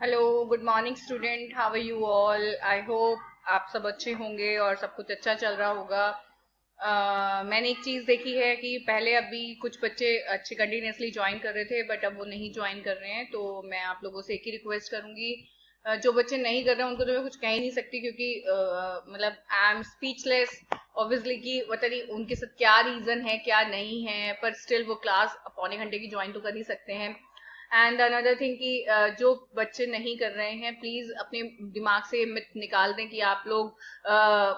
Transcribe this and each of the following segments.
Hello, good morning student, how are you all. I hope आप सब अच्छे होंगे और सब कुछ अच्छा चल रहा होगा। मैंने एक चीज देखी है कि पहले अभी कुछ बच्चे अच्छे कंटिन्यूसली ज्वाइन कर रहे थे, बट अब वो नहीं ज्वाइन कर रहे हैं। तो मैं आप लोगों से एक ही रिक्वेस्ट करूंगी, जो बच्चे नहीं कर रहे हैं उनको तो मैं कुछ कह ही नहीं सकती, क्योंकि मतलब आई एम स्पीचलेस ऑब्वियसली कि पता नहीं उनके साथ क्या रीजन है क्या नहीं है, पर स्टिल वो क्लास पौने घंटे की ज्वाइन तो कर ही सकते हैं। एंड अनदर थिंग कि जो बच्चे नहीं कर रहे हैं प्लीज अपने दिमाग से मिथ निकाल दें कि आप लोग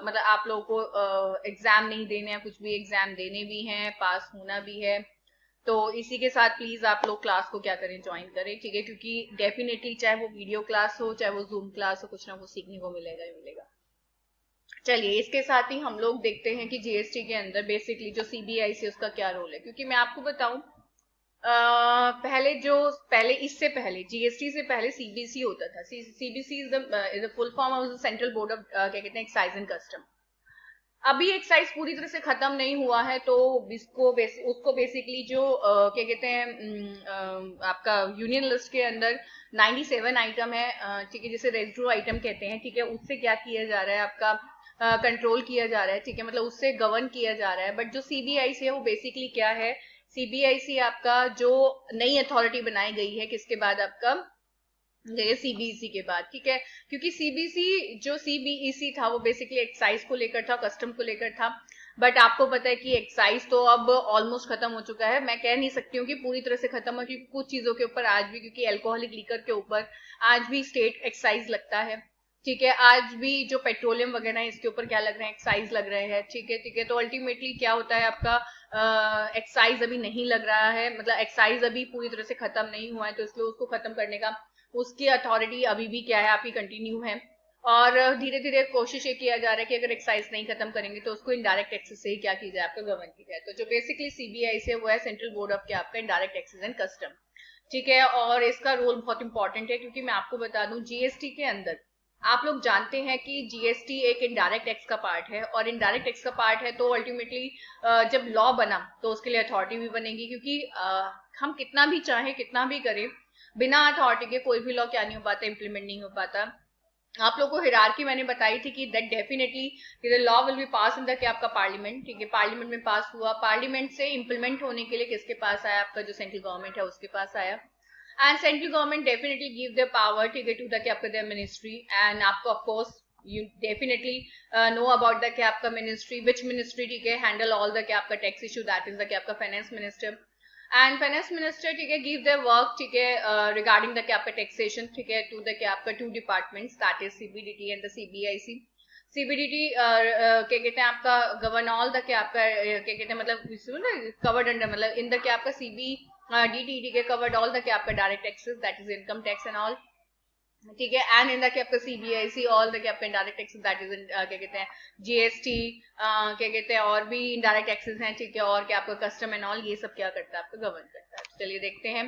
मतलब आप लोगों को एग्जाम नहीं देने हैं, कुछ भी एग्जाम देने भी हैं, पास होना भी है। तो इसी के साथ प्लीज आप लोग क्लास को क्या करें, ज्वाइन करें, ठीक है, क्योंकि डेफिनेटली चाहे वो वीडियो क्लास हो चाहे वो जूम क्लास हो, कुछ ना कुछ सीखने को मिलेगा ही मिलेगा। चलिए, इसके साथ ही हम लोग देखते हैं कि जीएसटी के अंदर बेसिकली जो सीबीआईसी उसका क्या रोल है, क्योंकि मैं आपको बताऊं पहले इससे पहले जीएसटी से पहले सीबीसी होता था। CBC is the full form of central board of क्या कहते हैं, एक्साइज एंड कस्टम। अभी एक्साइज पूरी तरह से खत्म नहीं हुआ है, तो उसको बेसिकली जो क्या कहते हैं आपका यूनियन लिस्ट के अंदर 97 आइटम है, ठीक है, जिसे रेजिड्यू आइटम कहते हैं, ठीक है, उससे क्या किया जा रहा है आपका कंट्रोल किया जा रहा है, ठीक है, मतलब उससे गवर्न किया जा रहा है। बट जो सीबीआईसी है वो बेसिकली क्या है, सीबीआईसी आपका जो नई अथॉरिटी बनाई गई है किसके बाद आपका, ये सीबीईसी के बाद, ठीक है, क्योंकि सीबीईसी था वो बेसिकली एक्साइज को लेकर था, कस्टम को लेकर था। बट आपको पता है कि एक्साइज तो अब ऑलमोस्ट खत्म हो चुका है। मैं कह नहीं सकती हूँ कि पूरी तरह से खत्म हो, क्योंकि कुछ चीजों के ऊपर आज भी, क्योंकि अल्कोहलिक लीकर के ऊपर आज भी स्टेट एक्साइज लगता है, ठीक है, आज भी जो पेट्रोलियम वगैरह है इसके ऊपर क्या लग रहे हैं, एक्साइज लग रहे हैं, ठीक है, ठीक है। तो अल्टीमेटली क्या होता है आपका, एक्साइज अभी नहीं लग रहा है, मतलब एक्साइज अभी पूरी तरह से खत्म नहीं हुआ है, तो इसलिए उसको खत्म करने का उसकी अथॉरिटी अभी भी क्या है, आपकी कंटिन्यू है। और धीरे धीरे कोशिश ये किया जा रहा है कि अगर एक्साइज नहीं खत्म करेंगे तो उसको इनडायरेक्ट टैक्सेस से ही क्या की जाए, आपका गवर्न की जाए। तो जो बेसिकली सीबीआई से वो है सेंट्रल बोर्ड ऑफ क्या आपका इंडायरेक्ट टैक्सेस एंड कस्टम, ठीक है। और इसका रोल बहुत इंपॉर्टेंट है, क्योंकि मैं आपको बता दूं जीएसटी के अंदर आप लोग जानते हैं कि जीएसटी एक इनडायरेक्ट टैक्स का पार्ट है, और इनडायरेक्ट टैक्स का पार्ट है तो अल्टीमेटली जब लॉ बना तो उसके लिए अथॉरिटी भी बनेगी, क्योंकि हम कितना भी चाहें कितना भी करें, बिना अथॉरिटी के कोई भी लॉ क्या नहीं हो पाता, इंप्लीमेंट नहीं हो पाता। आप लोगों को हिरारकी मैंने बताई थी कि that definitely the law will be pass in the क्या आपका पार्लियामेंट, ठीक है, पार्लियामेंट में पास हुआ, पार्लियामेंट से इंप्लीमेंट होने के लिए किसके पास आया, आपका जो सेंट्रल गवर्नमेंट है उसके पास आया। And central government definitely give the power, ठीक है, टू द क्या आपका द मिनिस्ट्री। एंड आपको of course you definitely know about the क्या आपका मिनिस्ट्री, विच मिनिस्ट्री, ठीक है, हैंडल ऑल द क्या आपका tax issue, that is the क्या आपका finance minister. And finance minister, ठीक है, गिव देयर वर्क, ठीक है, रिगार्डिंग द क्या आपका टैक्सेशन, ठीक है, टू द क्या आपका two departments, that is CBDT and the CBIC. CBDT क्या कहते हैं आपका गवर्न ऑल द क्या आपका क्या कहते हैं, मतलब कवर्ड अंडर, मतलब इन द क्या आपका सीबी डीटी, ठीक है, कवर्ड ऑल द क्या आपका direct taxes, that is income tax and all, ठीक है। एंड इन द क्या आपका सीबीआईसी ऑल द क्या आपका इनडायरेक्ट टैक्सेस, दैट इज क्या कहते हैं जीएसटी, क्या कहते हैं और भी इनडायरेक्ट टैक्सेस हैं, ठीक है, और क्या आपका कस्टम एंड ऑल, ये सब क्या करता है, आपका गवर्न करता है। चलिए देखते हैं।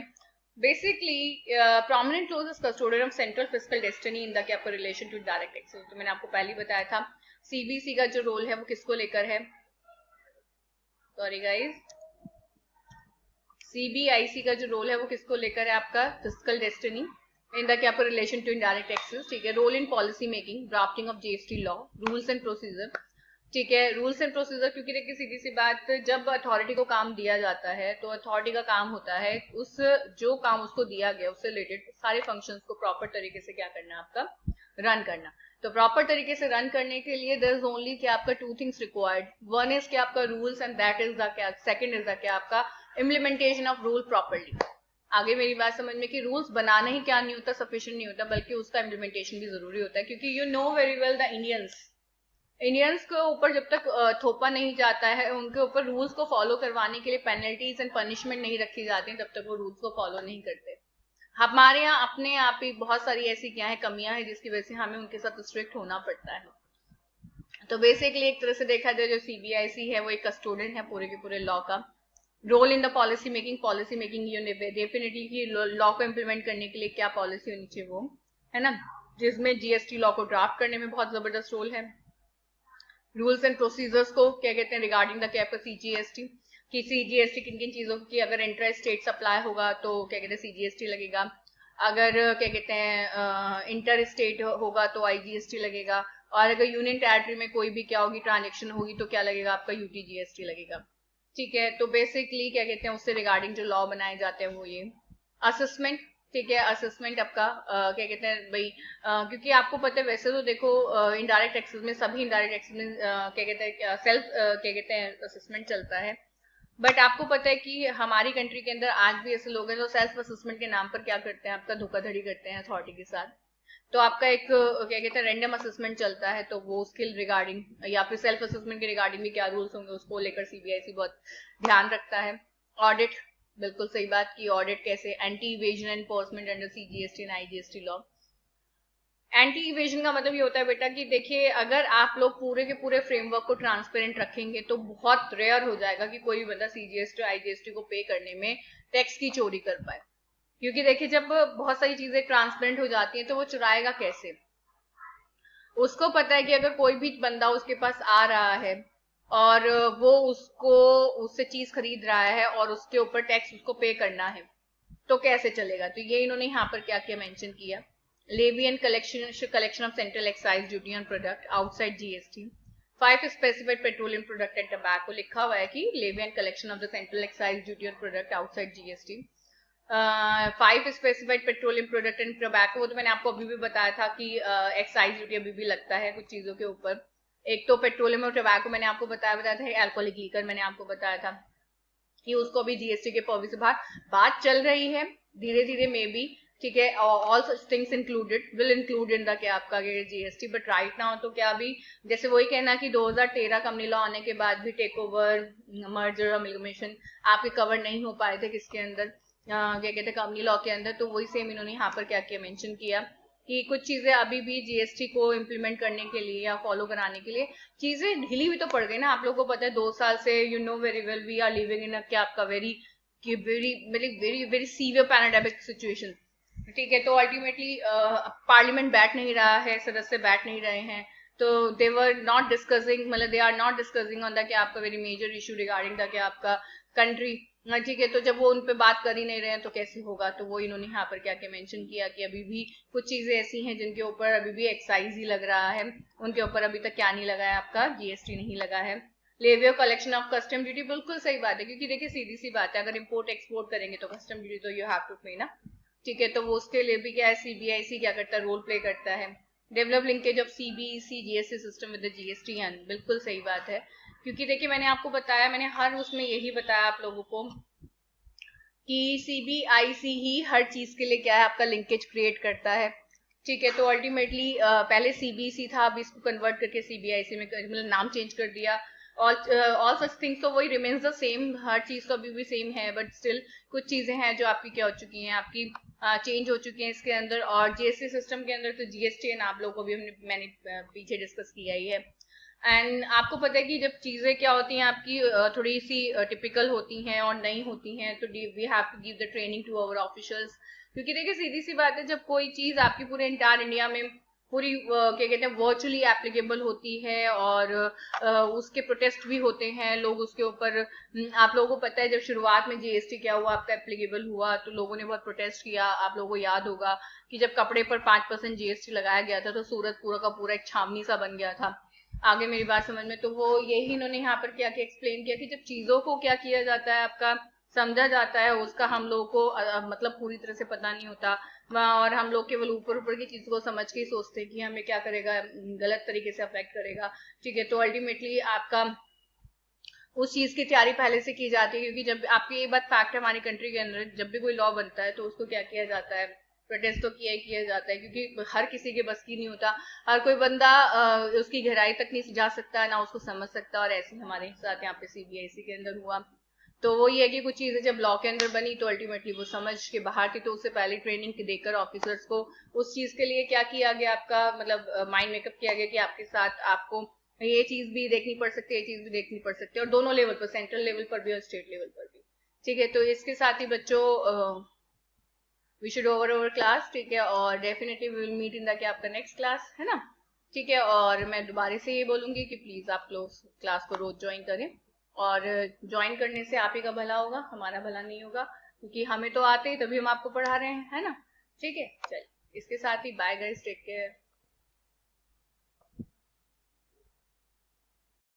Basically prominent closest custodian of central fiscal destiny in the क्या आपका रिलेशन टू डायरेक्ट टैक्सेस, तो मैंने आपको पहले ही बताया था सीबीसी का जो रोल है वो किसको लेकर है, सॉरी गाइज, सीबीआईसी का जो रोल है वो किसको लेकर है, आपका फिस्कल डेस्टिनी इन द क्या रिलेशन टू इनडायरेक्ट टैक्सेस, ठीक है, role in policy making, drafting of GST law, rules and procedure, ठीक है, रूल्स एंड प्रोसीजर, क्योंकि देखिए सीधी सी बात, जब अथॉरिटी को काम दिया जाता है तो अथॉरिटी का काम होता है उस जो काम उसको दिया गया उससे रिलेटेड सारे फंक्शंस को प्रॉपर तरीके से क्या करना, आपका रन करना। तो प्रॉपर तरीके से रन करने के लिए देयर इज ओनली क्या आपका two things required, one is क्या आपका rules and that is the क्या, सेकंड इज द क्या आपका इम्प्लीमेंटेशन ऑफ रूल प्रॉपरली। आगे मेरी बात समझ में कि रूल्स बनाना ही क्या नहीं होता, सफिशिएंट नहीं होता, बल्कि उसका इम्प्लीमेंटेशन भी जरूरी होता है, क्योंकि you know very well the Indians के ऊपर जब तक थोपा नहीं जाता है, उनके ऊपर रूल्स को फॉलो करवाने के लिए पेनल्टीज एंड पनिशमेंट नहीं रखी जाती, तब तक वो रूल्स को फॉलो नहीं करते। हमारे यहाँ अपने आप ही बहुत सारी ऐसी क्या है कमियां हैं जिसकी वजह से हमें उनके साथ स्ट्रिक्ट होना पड़ता है। तो बेसिकली एक तरह से देखा जाए जो सीबीआईसी है वो एक कस्टोडियन है पूरे के पूरे लॉ का। Role in the policy making unit definitely कि लॉ को इम्प्लीमेंट करने के लिए क्या पॉलिसी होनी चाहिए वो, है ना, जिसमें जीएसटी लॉ को ड्राफ्ट करने में बहुत जबरदस्त रोल है। रूल्स एंड प्रोसीजर्स को क्या कहते हैं रिगार्डिंग द क्या सीजीएसटी, कि सीजीएसटी किन किन चीजों की अगर इंटर स्टेट सप्लाई होगा तो क्या कहते हैं सीजीएसटी लगेगा। अगर क्या कहते हैं इंटर स्टेट होगा तो IGST लगेगा, और अगर यूनियन टेरिटरी में कोई भी क्या होगी ट्रांजेक्शन होगी तो क्या लगेगा आपका UTGST लगेगा। ठीक है, तो बेसिकली क्या कहते हैं उससे रिगार्डिंग जो लॉ बनाए जाते हैं वो ये असेसमेंट। ठीक है, असेसमेंट आपका क्या कहते हैं भाई, क्योंकि आपको पता है वैसे तो देखो इनडायरेक्ट टैक्सेस में, सभी इनडायरेक्ट टैक्सेस में क्या कहते हैं सेल्फ क्या कहते हैं असेसमेंट चलता है। बट आपको पता है कि हमारी कंट्री के अंदर आज भी ऐसे लोग हैं जो सेल्फ असेसमेंट के नाम पर क्या करते हैं, आपका धोखाधड़ी करते हैं अथॉरिटी के साथ। तो आपका एक क्या कहते हैं रैंडम असेसमेंट चलता है, तो वो उसके रिगार्डिंग या फिर सेल्फ असेसमेंट के रिगार्डिंग भी क्या रूल्स होंगे उसको लेकर CBIC बहुत ध्यान रखता है। ऑडिट, बिल्कुल सही बात की, ऑडिट कैसे, anti evasion enforcement under CGST and IGST law. Anti evasion का मतलब ये होता है बेटा कि देखिए अगर आप लोग पूरे के पूरे फ्रेमवर्क को ट्रांसपेरेंट रखेंगे तो बहुत रेयर हो जाएगा कि कोई बंदा CGST और IGST को पे करने में टैक्स की चोरी कर पाए। क्योंकि देखिए जब बहुत सारी चीजें ट्रांसपेरेंट हो जाती हैं तो वो चुराएगा कैसे। उसको पता है कि अगर कोई भी बंदा उसके पास आ रहा है और वो उससे चीज खरीद रहा है और उसके ऊपर टैक्स उसको पे करना है तो कैसे चलेगा। तो ये इन्होंने यहाँ पर क्या क्या मेंशन किया, levy and collection of central excise duty on product outside GST, 5 specified petroleum product and tobacco, लिखा हुआ है कि levy and collection of the central excise duty on product outside GST, 5 specified petroleum product and tobacco, वो तो मैंने आपको अभी भी बताया था कि एक्साइज ड्यूटी अभी भी लगता है कुछ चीजों के ऊपर। एक तो पेट्रोलियम और टबैको मैंने आपको बताया था, अल्कोहलिक लीकर मैंने आपको बताया था कि उसको भी GST के पर्पज से बात चल रही है धीरे धीरे मे बी। ठीक है, all such things included will include in the क्या आपका GST, बट राइट नाउ तो क्या अभी जैसे वही कहना कि 2013 कंपनी लॉ आने के बाद भी टेक ओवर, मर्जर, अमलगमेशन आपके कवर नहीं हो पाए थे किसके अंदर, क्या कहते हैं कंपनी लॉ के अंदर। तो वही सेम इन्होंने यहाँ पर क्या किया मेंशन किया कि कुछ चीजें अभी भी GST को इम्प्लीमेंट करने के लिए या फॉलो कराने के लिए चीजें ढीली भी तो पड़ गई ना। आप लोगों को पता है 2 साल से you know very well we are living in क्या आपका very very very severe pandemic situation. ठीक है, तो अल्टीमेटली पार्लियामेंट बैठ नहीं रहा है, सदस्य बैठ नहीं रहे हैं, तो दे वर नॉट डिस्कसिंग, मतलब they are not discussing on the क्या आपका very major issue regarding the क्या आपका कंट्री। ठीक है, तो जब वो उन पे बात कर ही नहीं रहे हैं तो कैसे होगा। तो वो इन्होंने यहाँ पर क्या क्या मेंशन किया कि अभी भी कुछ चीजें ऐसी हैं जिनके ऊपर अभी भी एक्साइज ही लग रहा है, उनके ऊपर अभी तक क्या नहीं लगा है, आपका GST नहीं लगा है। लेवी और कलेक्शन ऑफ कस्टम ड्यूटी, बिल्कुल सही बात है, क्योंकि देखिए सीधी सी बात है, अगर इम्पोर्ट एक्सपोर्ट करेंगे तो कस्टम ड्यूटी तो यू हैव टू पे ना। ठीक है, तो वो उसके लिए भी क्या है CBIC क्या करता है, रोल प्ले करता है। Develop linkage of CBEC GST system with the GST, बिल्कुल सही बात है, क्योंकि देखिए मैंने आपको बताया, मैंने हर उसमें यही बताया आप लोगों को कि CBIC ही हर चीज के लिए क्या है आपका लिंकेज क्रिएट करता है। ठीक है, तो अल्टीमेटली पहले CBEC था, अब इसको कन्वर्ट करके CBIC में मतलब नाम चेंज कर दिया। ऑल सच थिंग्स तो वही रिमेन्स द सेम, हर चीज तो अभी भी सेम है, बट स्टिल कुछ चीजें हैं जो आपकी क्या हो चुकी हैं, आपकी चेंज हो चुकी हैं इसके अंदर। और GST सिस्टम के अंदर तो GST एंड आप लोगों को भी मैंने पीछे डिस्कस किया ही है। एंड आपको पता है कि जब चीजें क्या होती हैं आपकी थोड़ी सी टिपिकल होती हैं और नहीं होती हैं, तो we have to give the training to our officials. क्योंकि देखिए सीधी सी बात है, जब कोई चीज आपकी पूरे इंटायर इंडिया में पूरी क्या कहते हैं वर्चुअली एप्लीकेबल होती है और उसके प्रोटेस्ट भी होते हैं लोग उसके ऊपर। आप लोगों को पता है जब शुरुआत में GST क्या हुआ आपका एप्लीकेबल हुआ तो लोगों ने बहुत प्रोटेस्ट किया। आप लोगों को याद होगा कि जब कपड़े पर 5% GST लगाया गया था तो सूरत पूरा का पूरा एक छावनी सा बन गया था। आगे मेरी बात समझ में, तो वो यही इन्होंने यहाँ पर क्या क्या एक्सप्लेन किया कि जब चीजों को क्या किया जाता है आपका समझा जाता है, उसका हम लोगों को मतलब पूरी तरह से पता नहीं होता, और हम लोग केवल ऊपर ऊपर की चीज को समझ के ही सोचते हैं कि हमें क्या करेगा, गलत तरीके से अफेक्ट करेगा। ठीक है, तो अल्टीमेटली आपका उस चीज की तैयारी पहले से की जाती है, क्योंकि जब आपकी ये बात फैक्ट है हमारी कंट्री के अंदर जब भी कोई लॉ बनता है तो उसको क्या किया जाता है, प्रोटेस्ट तो किया जाता है, क्योंकि हर किसी के बस की नहीं होता, हर कोई बंदा उसकी गहराई तक नहीं जा सकता ना उसको समझ सकता। और ऐसे हमारे साथ यहाँ पे CBIC के अंदर हुआ। तो वो ये है कि कुछ चीजें जब लॉ के अंदर बनी तो अल्टीमेटली वो समझ के बाहर थी, तो उससे पहले ट्रेनिंग देकर ऑफिसर्स को उस चीज के लिए क्या किया गया, आपका मतलब माइंड मेकअप किया गया कि आपके साथ आपको ये चीज भी देखनी पड़ सकती है, ये चीज भी देखनी पड़ सकती है, और दोनों लेवल पर, सेंट्रल लेवल पर भी और स्टेट लेवल पर भी। ठीक है, तो इसके साथ ही बच्चों वी शुड ओवर क्लास। ठीक है, और definitely we will meet in the क्या आपका नेक्स्ट क्लास है ना। ठीक है, और मैं दोबारा से ये बोलूंगी कि प्लीज आप लोग क्लास को रोज ज्वाइन करें, और ज्वाइन करने से आप ही का भला होगा, हमारा भला नहीं होगा, क्योंकि हमें तो आते ही तभी हम आपको पढ़ा रहे हैं, है ना। ठीक है, चल इसके साथ ही बाय गाइस, टेक केयर।